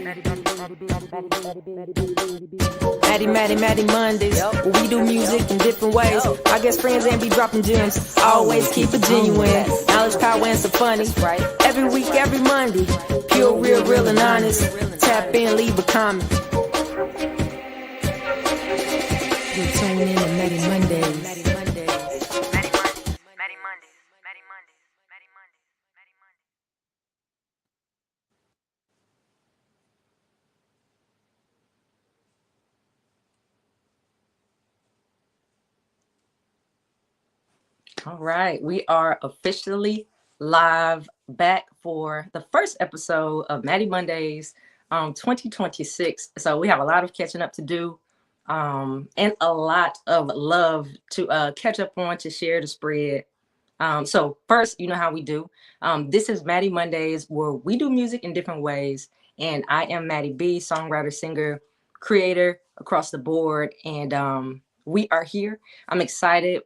Mattie Mondays. Where we do music in different ways. I guess friends ain't be dropping gems. Always keep it genuine. Knowledge, power, and some funny. Every week, every Monday. Pure, real, and honest. Tap in, leave a comment. You tune in to Mattie Mondays. All right, we are officially live back for the first episode of Mattie Mondays 2026. So we have a lot of catching up to do and a lot of love to catch up on, to share, to spread. So first, you know how we do. This is Mattie Mondays, where we do music in different ways. And I am Mattie B, songwriter, singer, creator across the board. And we are here. I'm excited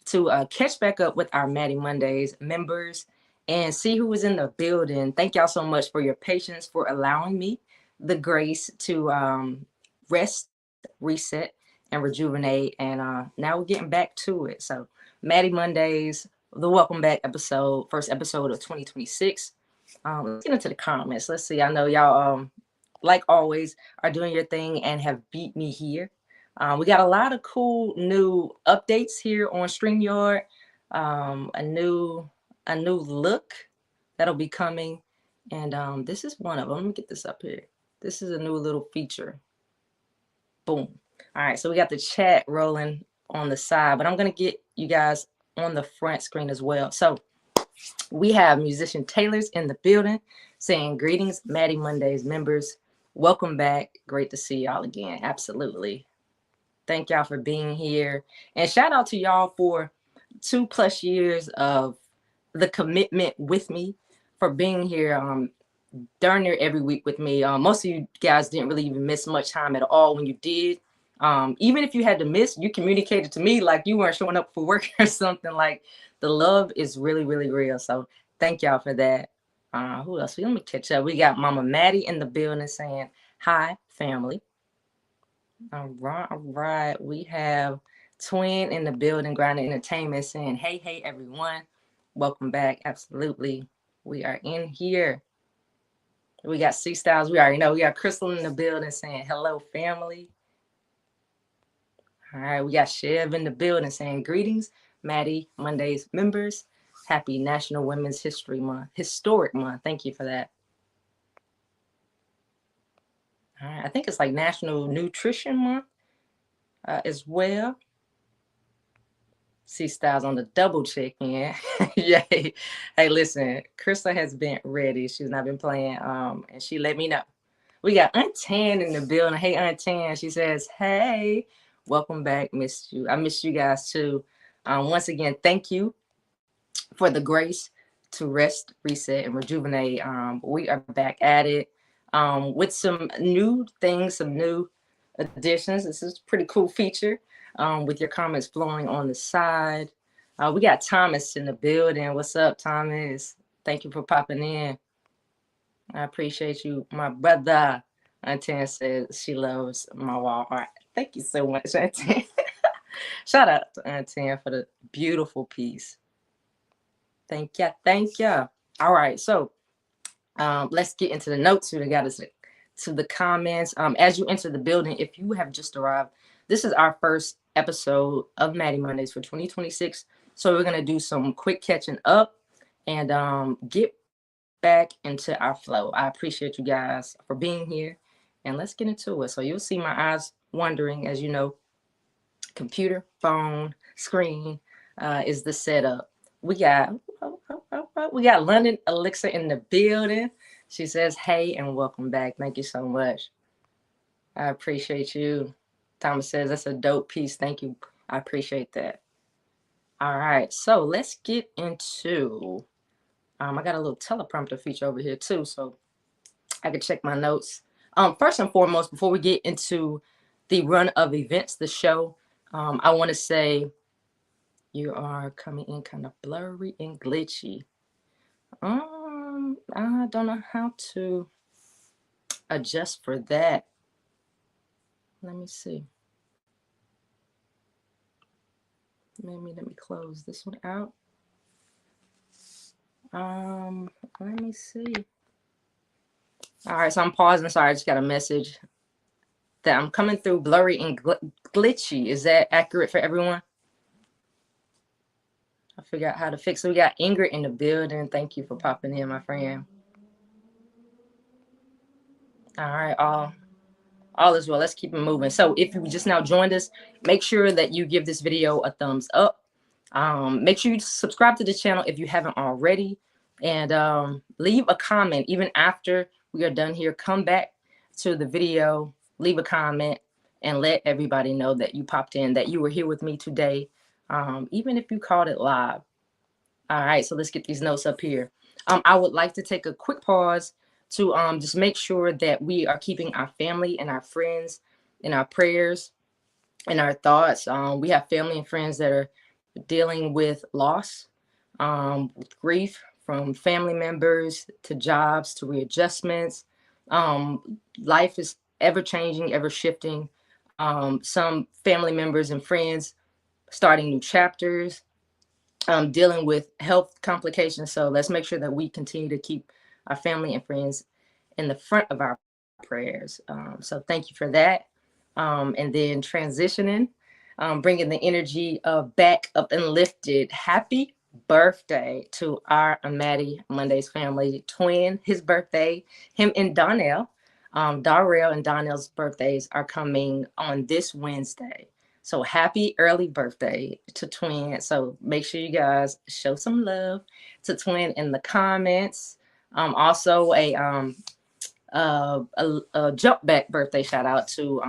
to catch back up with our Mattie Mondays members and see who is in the building. Thank y'all so much for your patience, for allowing me the grace to rest, reset, and rejuvenate. And now we're getting back to it. So Mattie Mondays, the welcome back episode, first episode of 2026. Let's get into the comments. Let's see. I know y'all, like always, are doing your thing and have beat me here. We got a lot of cool new updates here on StreamYard. A new look that'll be coming, and this is one of them. Let me get this up here. This is a new little feature. Boom. All right, so we got the chat rolling on the side, but I'm gonna get you guys on the front screen as well. So we have musician Taylor's in the building saying greetings, Mattie Mondays members. Welcome back. Great to see y'all again. Absolutely. Thank y'all for being here. And shout out to y'all for 2+ years of the commitment with me, for being here darn near every week with me. Most of you guys didn't really even miss much time at all when you did. Even if you had to miss, you communicated to me like you weren't showing up for work or something. Like, the love is really, really real. So thank y'all for that. Who else? Let me catch up. We got Mama Mattie in the building saying, hi, family. All right. We have Twin in the building, Grind Entertainment, saying, hey, everyone. Welcome back. Absolutely. We are in here. We got C Styles. We already know. We got Crystal in the building saying, hello, family. All right. We got Chev in the building saying, greetings, Mattie Mondays members. Happy National Women's History Month. Historic month. Thank you for that. All right, I think it's like National Nutrition Month as well. C Styles on the double check in. Yay. Hey, listen, Krista has been ready. She's not been playing, and she let me know. We got Aunt Tan in the building. Hey, Aunt Tan. She says, hey, welcome back. Missed you. I missed you guys too. Once again, thank you for the grace to rest, reset, and rejuvenate. We are back at it. With some new things, some new additions. This is a pretty cool feature with your comments flowing on the side. We got Thomas in the building. What's up, Thomas? Thank you for popping in. I appreciate you, my brother. Antan says she loves my wall art. Thank you so much, Antan. Shout out to Antan for the beautiful piece. Thank ya. All right, so let's get into the notes. We got us to the comments. As you enter the building, if you have just arrived, this is our first episode of Mattie Mondays for 2026. So we're gonna do some quick catching up and get back into our flow. I appreciate you guys for being here, and let's get into it. So you'll see my eyes wandering, as you know. Computer, phone, screen is the setup. We got London Elixir in the building. She says, hey, and welcome back. Thank you so much. I appreciate you. Thomas says, that's a dope piece. Thank you. I appreciate that. All right, so let's get into, I got a little teleprompter feature over here too, so I can check my notes. First and foremost, before we get into the run of events, the show, I want to say you are coming in kind of blurry and glitchy. I don't know how to adjust for that. Let me see. Let me close this one out. Let me see. All right, so I'm pausing. Sorry, I just got a message that I'm coming through blurry and glitchy. Is that accurate for everyone? I figured out how to fix it. We got Ingrid in the building. Thank you for popping in, my friend. All right, all is well. Let's keep it moving. So if you just now joined us, make sure that you give this video a thumbs up. Make sure you subscribe to the channel if you haven't already, and leave a comment. Even after we are done here, come back to the video, leave a comment, and let everybody know that you popped in, that you were here with me today, even if you called it live. All right, so let's get these notes up here. I would like to take a quick pause to just make sure that we are keeping our family and our friends in our prayers and our thoughts. We have family and friends that are dealing with loss, with grief, from family members to jobs to readjustments. Life is ever changing, ever shifting. Some family members and friends starting new chapters, dealing with health complications. So let's make sure that we continue to keep our family and friends in the front of our prayers. So thank you for that. And then transitioning, bringing the energy of back up and lifted. Happy birthday to our Mattie Mondays family twin. His birthday, him and Donnell. Darrell and Donnell's birthdays are coming on this Wednesday. So happy early birthday to Twin. So make sure you guys show some love to Twin in the comments. Also a jump back birthday shout out to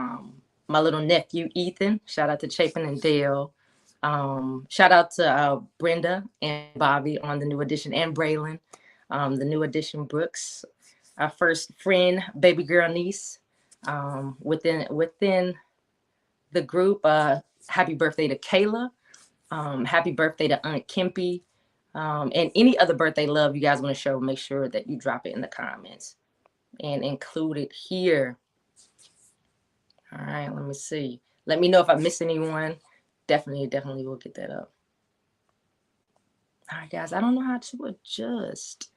my little nephew Ethan. Shout out to Chapin and Dale. Shout out to Brenda and Bobby on the new edition, and Braylon, the new edition Brooks, our first friend, baby girl niece, within the group. Happy birthday to Kayla. Happy birthday to Aunt Kempy. And any other birthday love you guys want to show, make sure that you drop it in the comments and include it here. All right, let me see. Let me know if I miss anyone. Definitely will get that up. All right, guys, I don't know how to adjust.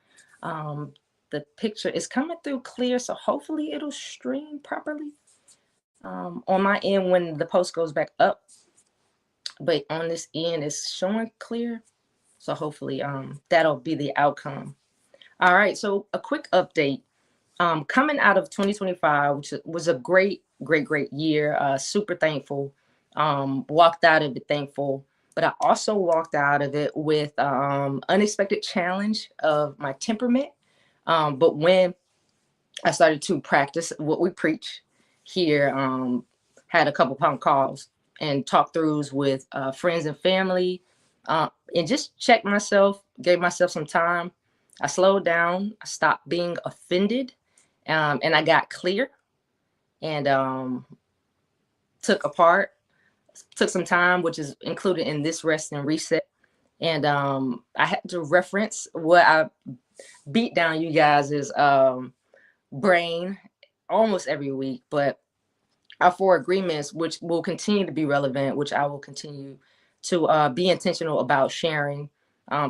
The picture is coming through clear, so hopefully it'll stream properly on my end when the post goes back up. But on this end, it's showing clear. So hopefully that'll be the outcome. All right, so a quick update. Coming out of 2025, which was a great year, super thankful. Walked out of it thankful, but I also walked out of it with unexpected challenge of my temperament. But when I started to practice what we preach here, had a couple phone calls and talk throughs with friends and family, and just checked myself, gave myself some time. I slowed down, I stopped being offended, and I got clear, and took some time, which is included in this rest and reset. And I had to reference what I beat down you guys' brain almost every week, but our 4 agreements, which will continue to be relevant, which I will continue to be intentional about sharing.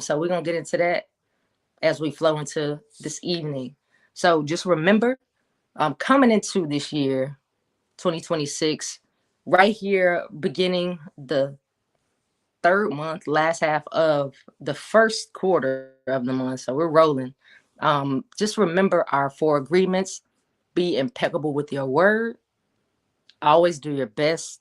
So we're going to get into that as we flow into this evening. So just remember, coming into this year, 2026, right here, beginning the 3rd month, last half of the 1st quarter of the month. So we're rolling. Just remember our 4 agreements. Be impeccable with your word. Always do your best.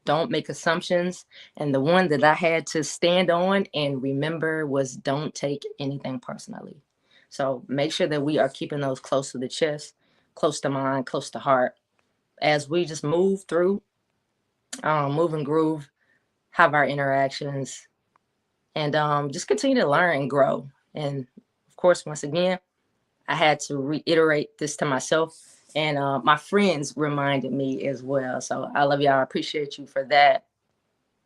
Don't make assumptions. And the one that I had to stand on and remember was don't take anything personally. So make sure that we are keeping those close to the chest, close to mind, close to heart, as we just move through, move and groove, have our interactions, and just continue to learn and grow. And of course, once again, I had to reiterate this to myself, and my friends reminded me as well. So I love y'all. I appreciate you for that.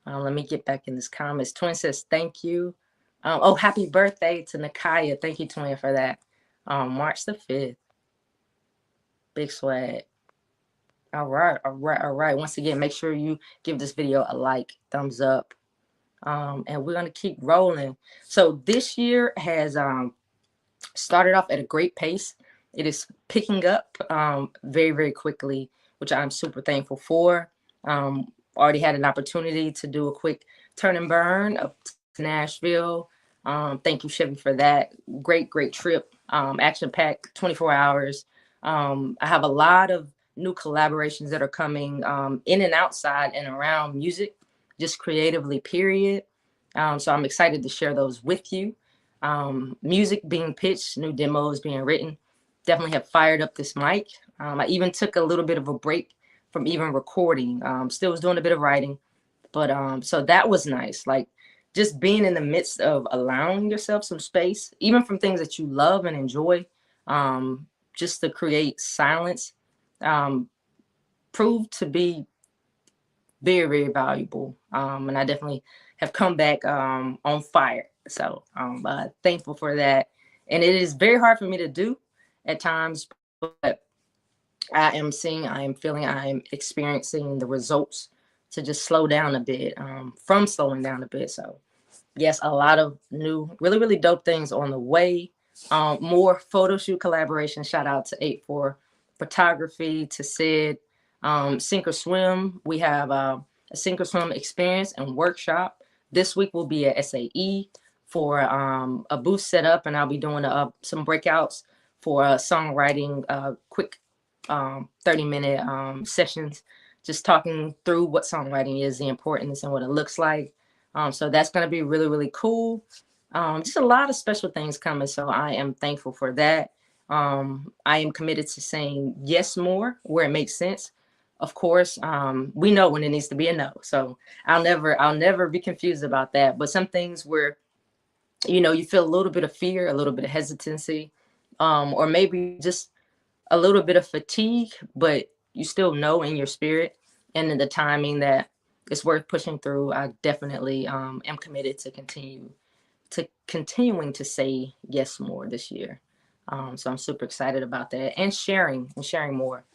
Let me get back in this comments. Twin says, thank you. Oh, happy birthday to Nakaya. Thank you, Twin, for that. March the 5th. Big swag. All right, all right, all right. Once again, make sure you give this video a like, thumbs up, and we're gonna keep rolling. So this year has started off at a great pace. It is picking up very, very quickly, which I'm super thankful for. Already had an opportunity to do a quick turn and burn up to Nashville. Thank you, Chevy, for that. Great, great trip. Action packed, 24 hours. I have a lot of new collaborations that are coming in and outside and around music, just creatively, period. So I'm excited to share those with you. Music being pitched, new demos being written. Definitely have fired up this mic. I even took a little bit of a break from even recording. Still was doing a bit of writing, but so that was nice. Like just being in the midst of allowing yourself some space, even from things that you love and enjoy, just to create silence, proved to be very, very valuable. And I definitely have come back on fire. So I'm thankful for that. And it is very hard for me to do at times, but I am seeing, I am feeling, I am experiencing the results to just slow down a bit, from slowing down a bit. So yes, a lot of new, really, really dope things on the way. More photo shoot collaboration. Shout out to 8-4 Photography, to Sid. Sink or Swim. We have a Sink or Swim experience and workshop. This week will be at SAE for a booth set up, and I'll be doing some breakouts for songwriting, quick 30-minute sessions, just talking through what songwriting is, the importance, and what it looks like. So that's going to be really, really cool. Just a lot of special things coming. So I am thankful for that. I am committed to saying yes more where it makes sense. Of course, we know when it needs to be a no. So I'll never be confused about that. But some things where, you feel a little bit of fear, a little bit of hesitancy, or maybe just a little bit of fatigue, but you still know in your spirit and in the timing that it's worth pushing through. I definitely am committed to continuing to say yes more this year. So I'm super excited about that, and sharing more,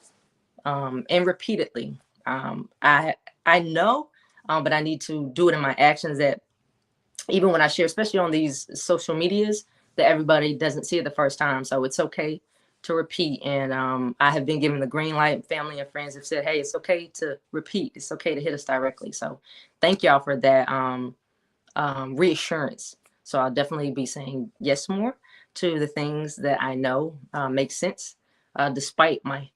and repeatedly. I know, but I need to do it in my actions, that even when I share, especially on these social medias, that everybody doesn't see it the first time. So it's okay to repeat. And I have been given the green light. Family and friends have said, hey, it's okay to repeat. It's okay to hit us directly. So thank y'all for that reassurance. So I'll definitely be saying yes more to the things that I know make sense, despite my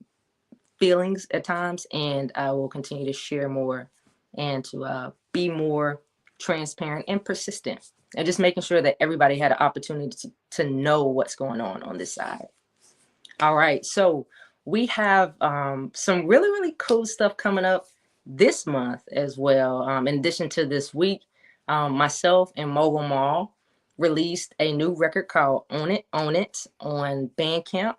feelings at times. And I will continue to share more and to be more transparent and persistent, and just making sure that everybody had an opportunity to know what's going on this side. All right, so we have some really, really cool stuff coming up this month as well. In addition to this week, myself and Mobile Mall released a new record called Own It on Bandcamp.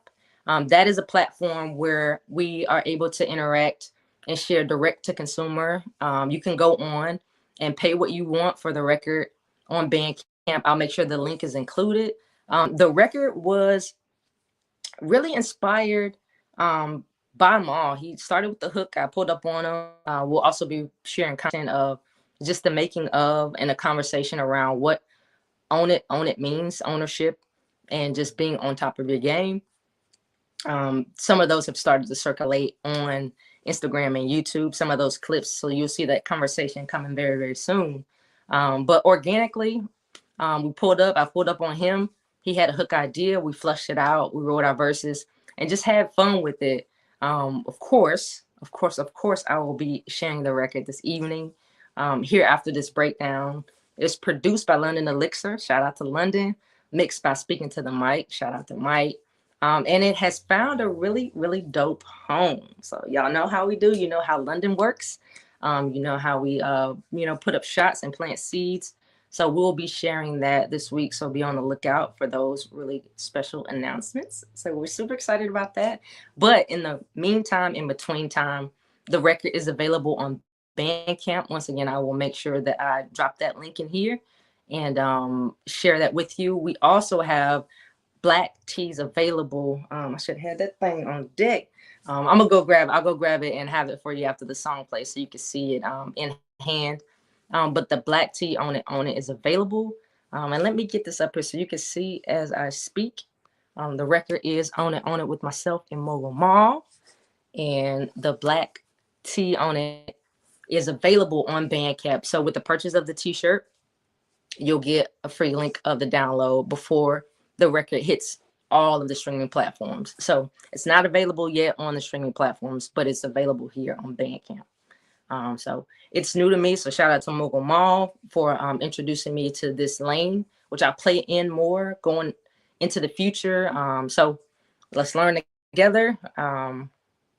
That is a platform where we are able to interact and share direct to consumer. You can go on and pay what you want for the record on Bandcamp. I'll make sure the link is included. The record was really inspired by Maul. He started with the hook. I pulled up on him. We'll also be sharing content of just the making of, and a conversation around what own it means, ownership, and just being on top of your game. Some of those have started to circulate on Instagram and YouTube, some of those clips. So you'll see that conversation coming very, very soon. But organically, I pulled up on him. He had a hook idea. We flushed it out. We wrote our verses and just had fun with it. Of course, I will be sharing the record this evening. Here after this breakdown. It's produced by London Elixir. Shout out to London. Mixed by Speaking to the Mic. Shout out to Mike. And it has found a really, really dope home. So y'all know how we do. You know how London works. You know how we, put up shots and plant seeds. So we'll be sharing that this week. So be on the lookout for those really special announcements. So we're super excited about that. But in the meantime, in between time, the record is available on Bandcamp. Once again, I will make sure that I drop that link in here and share that with you. We also have black tees available. I should have had that thing on deck. I'll go grab it and have it for you after the song plays so you can see it in hand. But the black tee on it is available. And let me get this up here so you can see as I speak. The record is On It with myself and Mogul Mall. And the black tee on it is available on Bandcamp. So with the purchase of the t-shirt, you'll get a free link of the download before the record hits all of the streaming platforms. So it's not available yet on the streaming platforms, but it's available here on Bandcamp. So it's new to me. So shout out to Mogul Mall for introducing me to this lane, which I'll play in more going into the future. So let's learn together and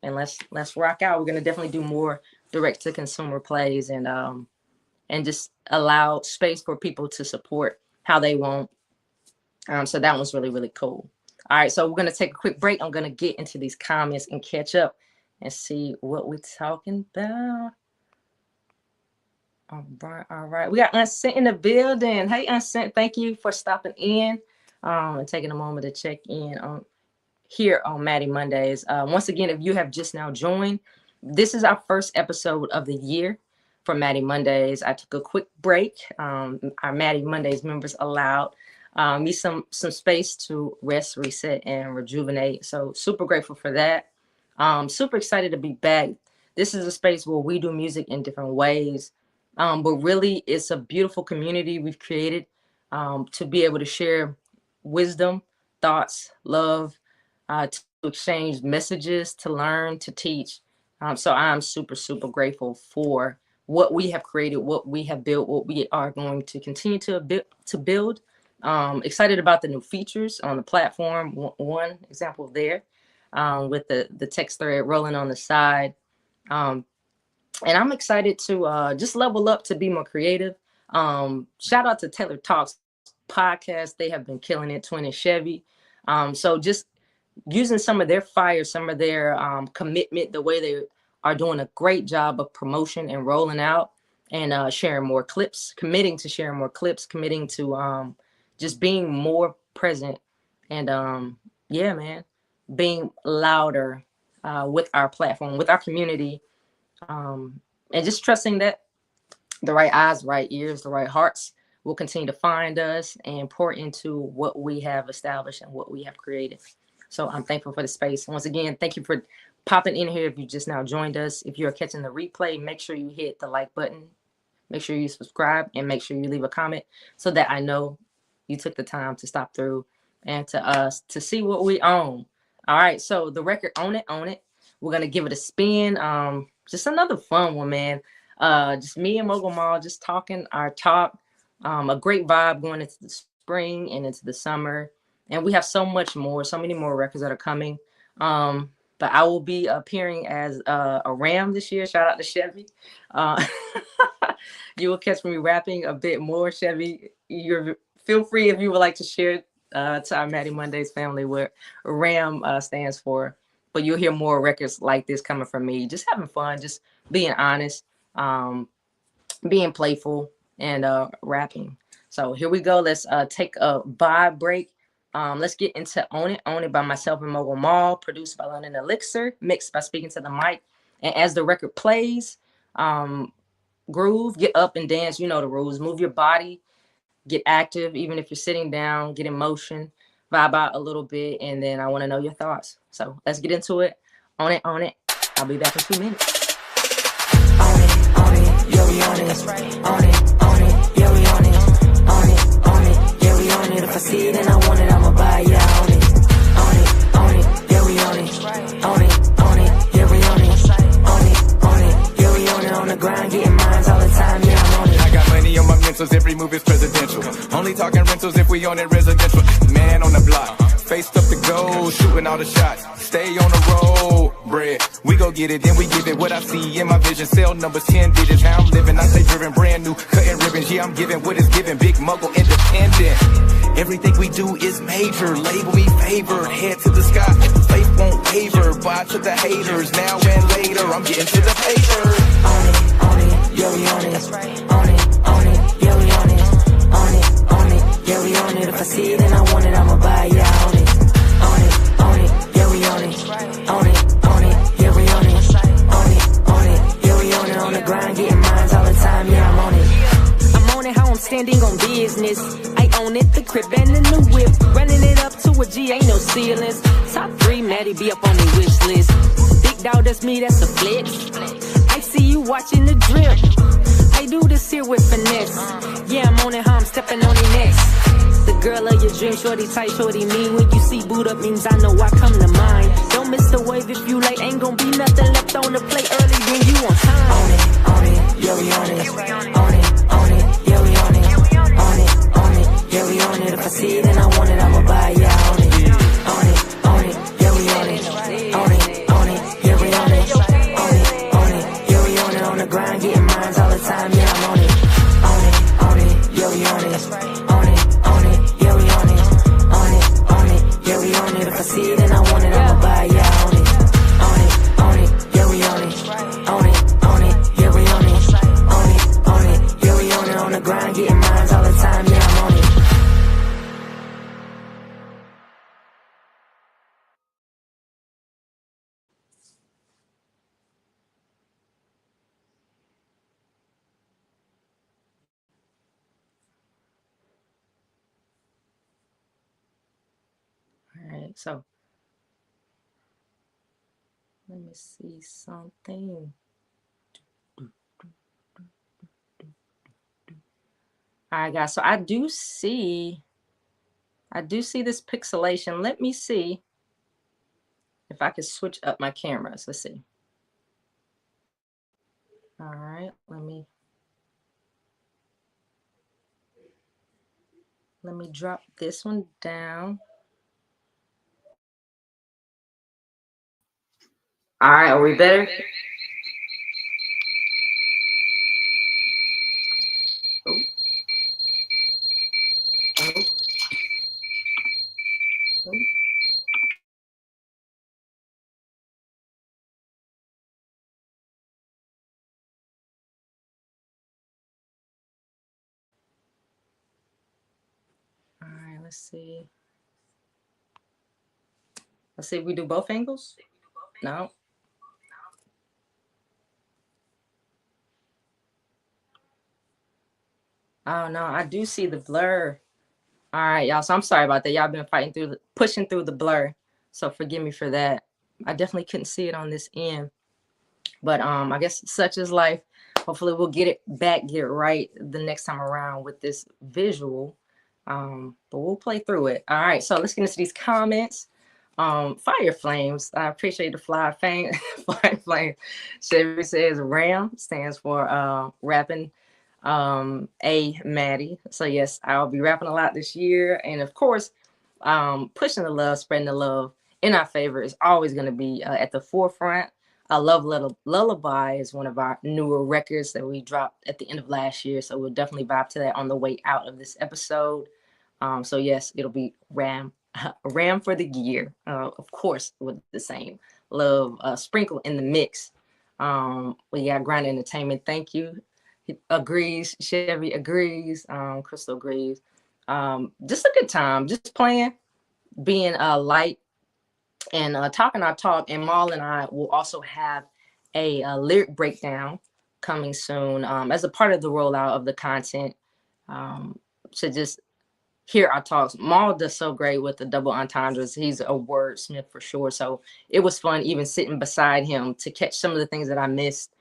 let's rock out. We're gonna definitely do more direct to consumer plays and just allow space for people to support how they want. So that was really, really cool. All right, so we're gonna take a quick break. I'm gonna get into these comments and catch up and see what we're talking about. All right. We got Unsent in the building. Hey, Unsent, thank you for stopping in and taking a moment to check in on here on Mattie Mondays. Once again, if you have just now joined, this is our first episode of the year for Mattie Mondays. I took a quick break. Our Mattie Mondays members allowed me some space to rest, reset, and rejuvenate. So super grateful for that. Super excited to be back. This is a space where we do music in different ways. But really, it's a beautiful community we've created to be able to share wisdom, thoughts, love, to exchange messages, to learn, to teach. So I'm super, super grateful for what we have created, what we have built, what we are going to continue to build. Excited about the new features on the platform. One example there with the text thread rolling on the side. And I'm excited to just level up to be more creative. Shout out to Taylor Talks podcast. They have been killing it, Twin and Chevy. So just using some of their fire, some of their commitment, the way they are doing a great job of promotion and rolling out and sharing more clips, committing to sharing more clips, committing to just being more present and yeah, man, being louder with our platform, with our community, and just trusting that the right eyes, right ears, the right hearts will continue to find us and pour into what we have established and what we have created. So I'm thankful for the space. Once again, thank you for popping in here. If you just now joined us, if you're catching the replay, make sure you hit the like button, make sure you subscribe, and make sure you leave a comment so that I know you took the time to stop through and to see what we own. All right, so the record On It. We're gonna give it a spin. Just another fun one, man. Just me and Mogul Mall just talking our talk. A great vibe going into the spring and into the summer. And we have so much more, so many more records that are coming. But I will be appearing as a Ram this year. Shout out to Chevy. You will catch me rapping a bit more, Chevy. Feel free if you would like to share to our Mattie Mondays family what Ram stands for. But you'll hear more records like this coming from me. Just having fun, just being honest, being playful, and rapping. So here we go. Let's take a vibe break. Let's get into On It by myself and Mogul Mall, produced by London Elixir, mixed by Speaking to the Mic. And as the record plays, groove, get up and dance. You know the rules. Move your body, get active, even if you're sitting down, get in motion, vibe out a little bit, and then I want to know your thoughts. So let's get into it. On it. I'll be back in 2 minutes. On it, yeah, we on it. That's right. On it, yeah, we on it. On it, yeah, we on it. If I see it and I want it, I'ma buy it, yeah, on it. On it, yeah, we on it. On it, yeah, we on it. On it, yeah, we on it. On the grind, getting mines all the time, yeah, I'm on it. I got money on my mentals, every move is presidential. Only talking rentals if we on it residential. Man on the block, faced up the goal, shooting all the shots. Stay on the road, bread. We go get it, then we give it what I see in my vision. Cell numbers, 10 digits, how I'm living. I stay driven, brand new, cutting ribbons. Yeah, I'm giving what is given. Big Mogul, independent. Everything we do is major. Label me favored, head to the sky. Faith won't waver. Bye to the haters. Now and later, I'm getting to the paper. On it, yeah, we on it. That's right. On it, yeah, we on it. On it, yeah, we on it. If I see it and I want it, I'ma buy it, yeah, on it. G, ain't no ceilings. Top 3, Mattie be up on the wish list. Big dog, that's me, that's a flex. I see you watching the drip. I do this here with finesse. Yeah, I'm on it, how I'm stepping on it next. The girl of your dream, shorty tight, shorty mean. When you see boot up means I know I come to mind. Don't miss the wave if you late. Ain't gon' be nothing left on the plate early, then you on time. On it, yeah we on it. On it, yeah we on it. On it, yeah we on it. If I see it and I want it, I'ma buy it, yeah, on it. On it, yeah we on it. On it, yeah we on it. On it, yeah we on it. On the grind, getting mines all the time, yeah I'm on it. On it, yeah we on it. On it, yeah we on it. On it, yeah we on it. If I see it and I want it, I'ma buy it, yeah, on it. On it, yeah we on it. On it, yeah we on it. On it, yeah we on it. On the grind, getting mines all the time, yeah I'm on it. All right, so let me see something. All right, guys, so I do see this pixelation. Let me see if I can switch up my cameras. Let's see. All right, let me drop this one down. All right, are we better? Oh. Oh. Oh. All right, let's see. Let's see if we do both angles. No. Oh no, I do see the blur. All right, y'all. So I'm sorry about that. Y'all been pushing through the blur. So forgive me for that. I definitely couldn't see it on this end. But I guess such is life. Hopefully we'll get it right the next time around with this visual. But we'll play through it. All right, so let's get into these comments. Fire Flames. I appreciate the Fire Flame. Chevy says RAM stands for rapping. Mattie. So yes, I'll be rapping a lot this year. And of course, pushing the love, spreading the love in our favor is always going to be at the forefront. Love Lullaby is one of our newer records that we dropped at the end of last year. So we'll definitely vibe to that on the way out of this episode. So yes, it'll be Ram for the gear. Of course, with the same love sprinkle in the mix. We got Grind Entertainment. Thank you. He agrees. Chevy agrees. Crystal agrees. Just a good time. Just playing, being light, and talking our talk. And Maul and I will also have a lyric breakdown coming soon as a part of the rollout of the content. To just hear our talks. Maul does so great with the double entendres. He's a wordsmith for sure. So it was fun even sitting beside him to catch some of the things that I missed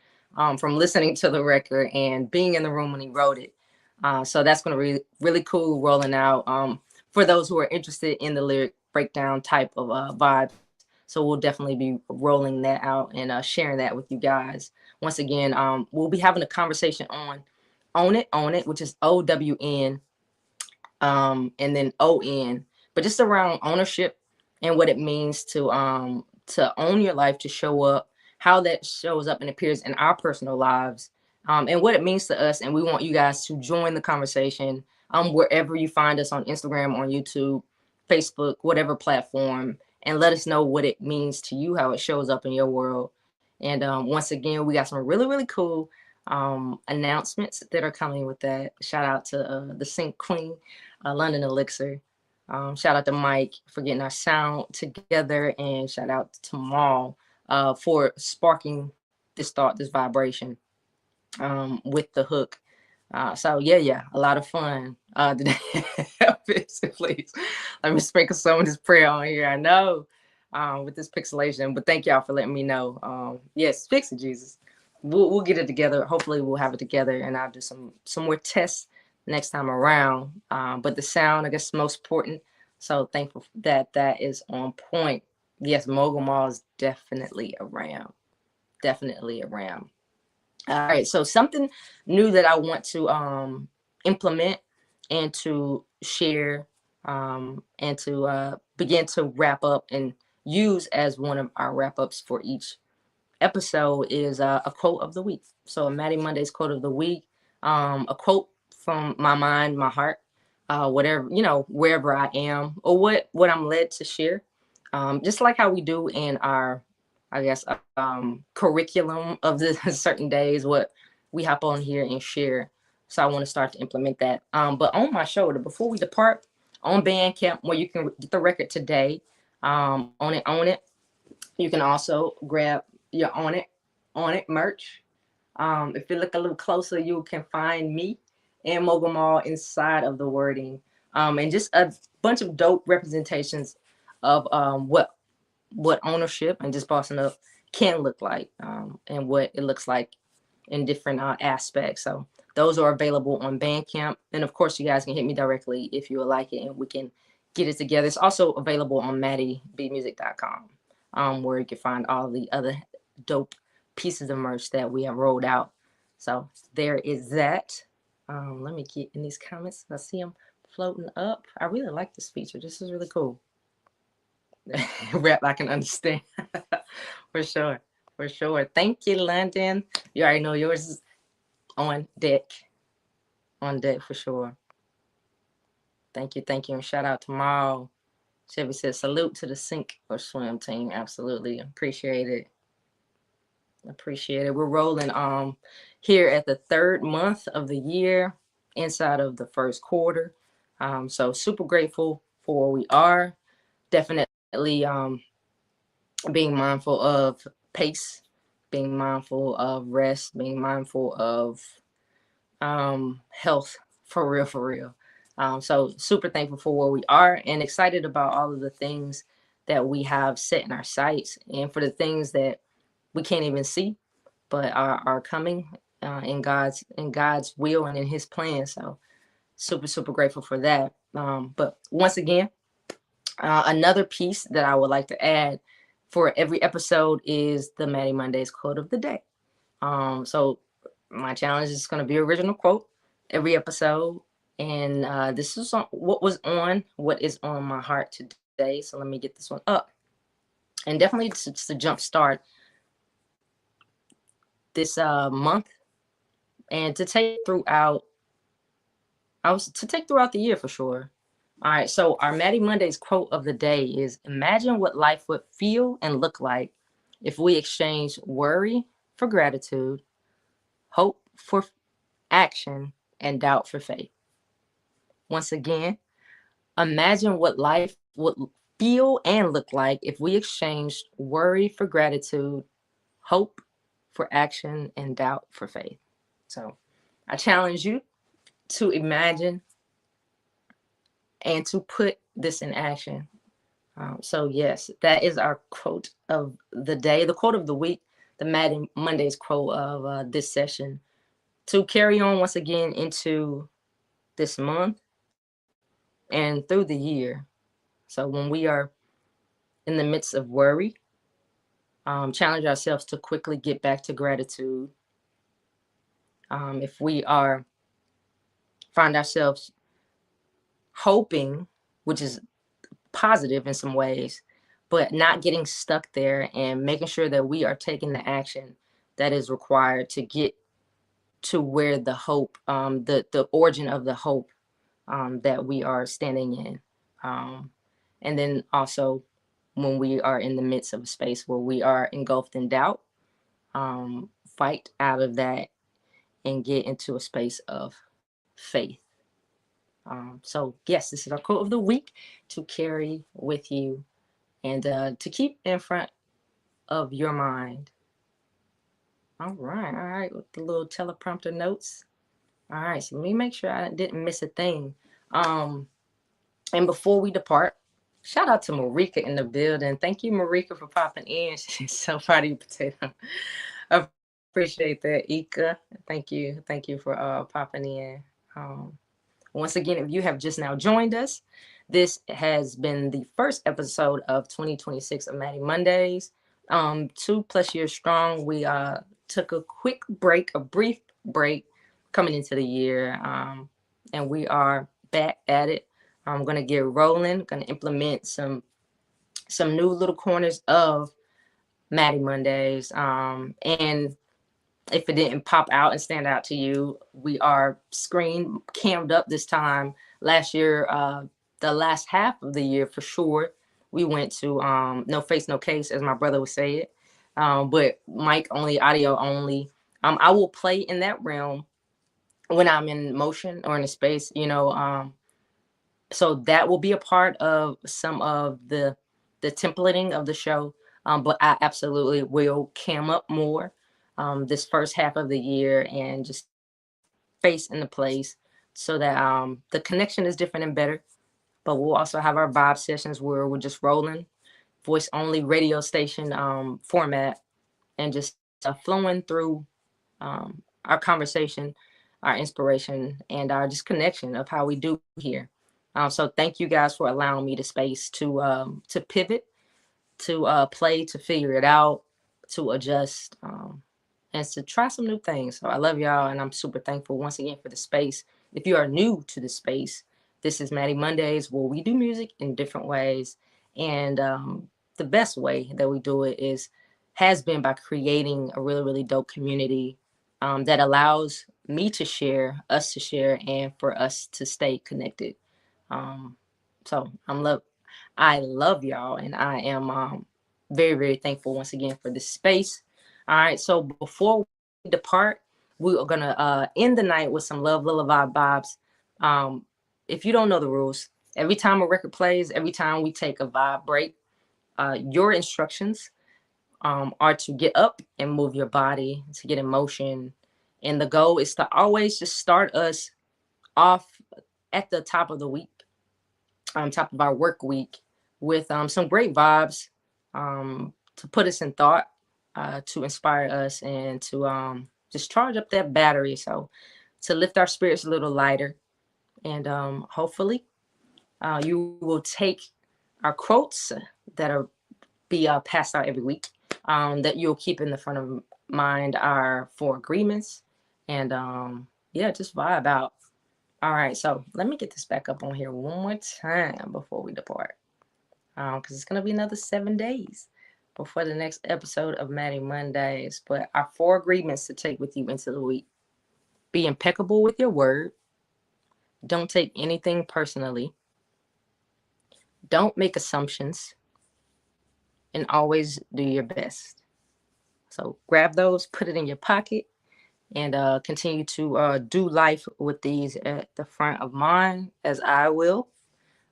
from listening to the record and being in the room when he wrote it. So that's going to be really cool rolling out for those who are interested in the lyric breakdown type of vibe. So we'll definitely be rolling that out and sharing that with you guys. Once again, we'll be having a conversation on Own It, which is OWN. And then ON, but just around ownership and what it means to own your life, to show up, how that shows up and appears in our personal lives, and what it means to us. And we want you guys to join the conversation wherever you find us, on Instagram, on YouTube, Facebook, whatever platform, and let us know what it means to you, how it shows up in your world. And once again, we got some really, really cool announcements that are coming with that. Shout out to the Sync Queen, London Elixir. Shout out to Mike for getting our sound together, and shout out to Maul for sparking this thought, this vibration with the hook. So yeah, a lot of fun today. Please let me sprinkle some of this prayer on here. I know with this pixelation, but thank y'all for letting me know. Yes, fix it, Jesus. We'll get it together. Hopefully, we'll have it together, and I'll do some more tests next time around. But the sound, I guess, is most important. So thankful that that is on point. Yes, Mogul Mall is definitely around. Definitely around. All right, so something new that I want to implement and to share and to begin to wrap up and use as one of our wrap ups for each episode is a quote of the week. So a Mattie Monday's quote of the week, a quote from my mind, my heart, whatever, wherever I am or what I'm led to share. Just like how we do in our, I guess, curriculum of the certain days, what we hop on here and share. So I want to start to implement that. But on my shoulder, before we depart, on Bandcamp, where you can get the record today, on it. You can also grab your On It merch. If you look a little closer, you can find me and Mogul Mall inside of the wording, and just a bunch of dope representations of what ownership and just bossing up can look like, and what it looks like in different aspects. So those are available on Bandcamp, and of course, you guys can hit me directly if you would like it, and we can get it together. It's also available on MattieBmusic.com, where you can find all the other dope pieces of merch that we have rolled out. So there is that. Let me get in these comments. I see them floating up. I really like this feature. This is really cool. Rap I can understand. For sure. For sure. Thank you, London. You already know yours is on deck. On deck for sure. Thank you. And shout out to Maul. Chevy says salute to the sink or swim team. Absolutely. Appreciate it. We're rolling here at the third month of the year inside of the first quarter. So super grateful for where we are. Definitely being mindful of pace, being mindful of rest, being mindful of health for real. So super thankful for where we are and excited about all of the things that we have set in our sights and for the things that we can't even see, but are coming in God's will and in His plan. So super grateful for that. But once again, another piece that I would like to add for every episode is the Mattie Mondays quote of the day. So my challenge is going to be original quote every episode, and this is what is on my heart today. So let me get this one up, and definitely to jump start this month and to take throughout the year for sure. All right, so our Mattie Mondays quote of the day is: imagine what life would feel and look like if we exchanged worry for gratitude, hope for action, and doubt for faith. Once again, imagine what life would feel and look like if we exchanged worry for gratitude, hope for action, and doubt for faith. So I challenge you to imagine and to put this in action. So yes, that is our quote of the day, the quote of the week, the Mattie Mondays quote of this session, to carry on once again into this month and through the year. So when we are in the midst of worry, challenge ourselves to quickly get back to gratitude. If we find ourselves hoping, which is positive in some ways, but not getting stuck there and making sure that we are taking the action that is required to get to where the hope, the origin of the hope that we are standing in. And then also when we are in the midst of a space where we are engulfed in doubt, fight out of that and get into a space of faith. So yes, this is our quote of the week to carry with you and to keep in front of your mind. All right, with the little teleprompter notes. All right, so let me make sure I didn't miss a thing. And before we depart, shout out to Marika in the building. Thank you, Marika, for popping in. She's so proud of you, Potato. I appreciate that, Ika. Thank you for popping in. Um, Once again, if you have just now joined us, this has been the first episode of 2026 of Mattie Mondays. 2+ years strong. We took a quick break, a brief break coming into the year, and we are back at it. I'm gonna get rolling. Gonna implement some new little corners of Mattie Mondays, and if it didn't pop out and stand out to you, we are screen cammed up this time. Last year, the last half of the year for sure, we went to no face, no case, as my brother would say it. But mic only, audio only. I will play in that realm when I'm in motion or in a space, so that will be a part of some of the templating of the show. But I absolutely will cam up more this first half of the year and just face in the place so that the connection is different and better. But we'll also have our vibe sessions where we're just rolling, voice only radio station format, and just flowing through our conversation, our inspiration, and our just connection of how we do here. So thank you guys for allowing me the space to pivot, to play, to figure it out, to adjust, and to try some new things. So I love y'all, and I'm super thankful once again for the space. If you are new to the space, this is Mattie Mondays, where we do music in different ways, and the best way that we do it has been by creating a really, really dope community that allows me to share, us to share, and for us to stay connected. So I love y'all, and I am very, very thankful once again for this space. All right, so before we depart, we are gonna end the night with some Love Lullaby vibes. If you don't know the rules, every time a record plays, every time we take a vibe break, your instructions are to get up and move your body, to get in motion. And the goal is to always just start us off at the top of the week, top of our work week, with some great vibes to put us in thought, to inspire us, and to just charge up that battery. So to lift our spirits a little lighter. And hopefully you will take our quotes that are be passed out every week, that you'll keep in the front of mind our 4 agreements, and yeah, just vibe out. All right, so let me get this back up on here one more time before we depart, because it's gonna be another 7 days before the next episode of Mattie Mondays. But our 4 agreements to take with you into the week: be impeccable with your word, don't take anything personally, don't make assumptions, and always do your best. So grab those, put it in your pocket, and continue to do life with these at the front of mind, as I will,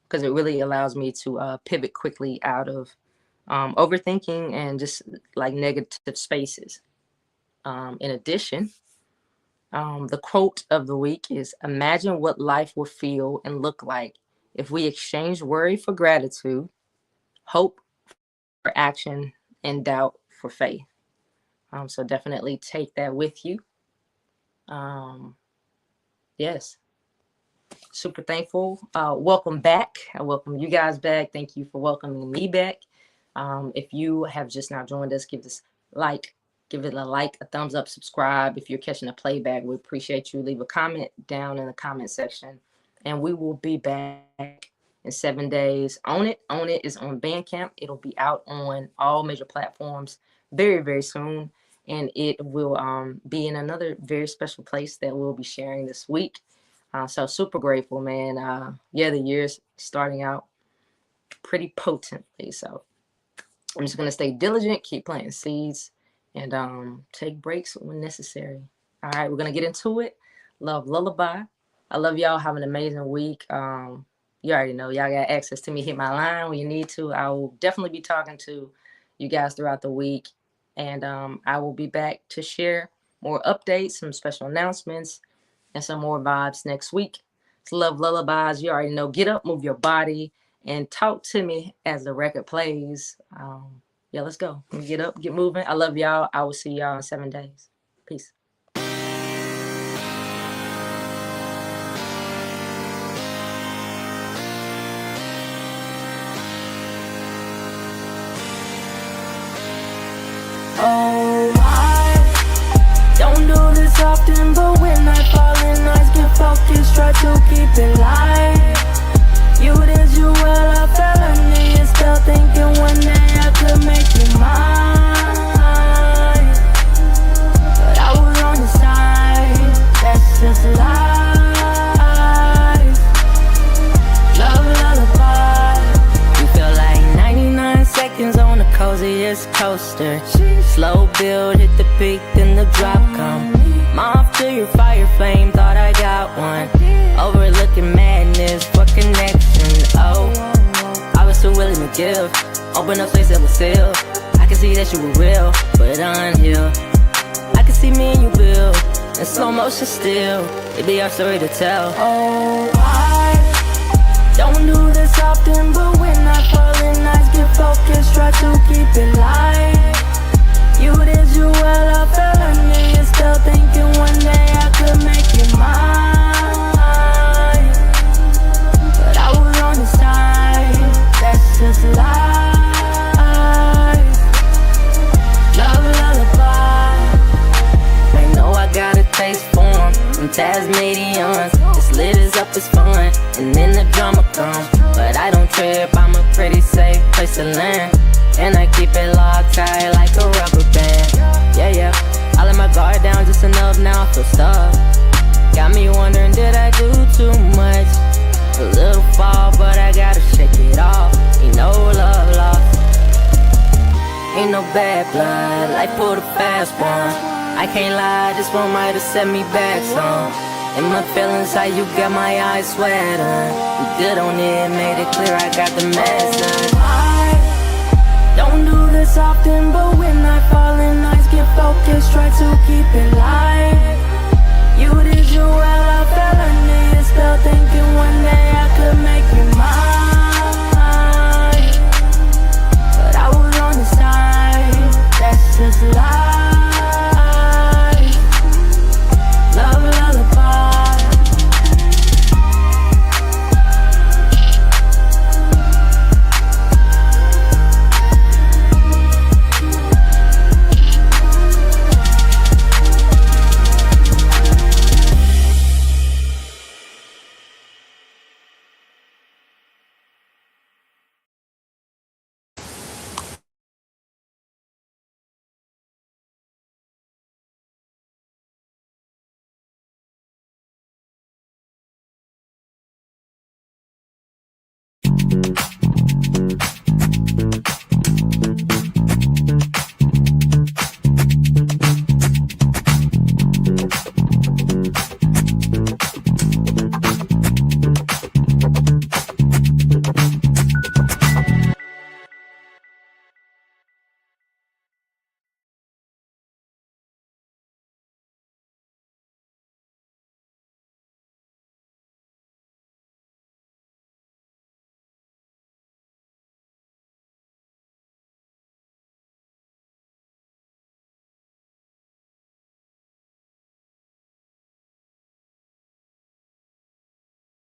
because it really allows me to pivot quickly out of overthinking and just like negative spaces. In addition, the quote of the week is: imagine what life would feel and look like if we exchange worry for gratitude, hope for action, and doubt for faith. So definitely take that with you. Yes, super thankful. Welcome back. I welcome you guys back. Thank you for welcoming me back. If you have just now joined us, give it a like, a thumbs up, subscribe. If you're catching a playback, we appreciate you. Leave a comment down in the comment section, and we will be back in 7 days. Own It is on Bandcamp. It'll be out on all major platforms very, very soon. And it will be in another very special place that we'll be sharing this week. So super grateful, man. Yeah, the year's starting out pretty potently. So I'm just going to stay diligent, keep planting seeds, and take breaks when necessary. All right, we're going to get into it. Love Lullaby. I love y'all. Have an amazing week. You already know. Y'all got access to me. Hit my line when you need to. I will definitely be talking to you guys throughout the week. And I will be back to share more updates, some special announcements, and some more vibes next week. It's Love Lullabies. You already know. Get up, move your body, and talk to me as the record plays. Yeah, let's go. Get up, get moving. I love y'all. I will see y'all in 7 days. Peace. Oh, I don't do this often, but when I fall in, I get focused, try to keep it light. You did you well, I fell under you, still thinking one day I could make you mine. But I was on your side, that's just life. Love lullaby. You feel like 99 seconds on the coziest coaster. Slow build, hit the peak, then the drop come. Moth to your fire flame, thought I got one. Overlooking madness for connection. Oh, I was too willing to give. Open up space that was sealed. I can see that you were real, but unhealed. I can see me and you build in slow motion still. It'd be our story to tell. Oh, I don't do this often, but when I fall in, I get focused, try to keep it light. You did you well, I fell under you, still thinking one day I could make you mine. But I was on your side, that's just life. Love lullaby. I know I got a taste for 'em, them Tasmanians. It's lit as up, it's fun, and then the drama comes. But I don't trip, I'm a pretty safe place to land. And I keep it locked tight like a rubber band. Yeah, yeah, I let my guard down just enough, now I feel stuck. Got me wondering, did I do too much? A little fall, but I gotta shake it off. Ain't no love lost, ain't no bad blood, like pull the fast one. I can't lie, this one might have set me back some. In my feelings, how you got my eyes sweating. You good on it, made it clear I got the medicine. Don't do this often, but when I fall in, I get focused, try to keep it light. You did you well, I fell under you, still thinking one day I could make you mine. But I was on your side, that's just life. Love lullaby.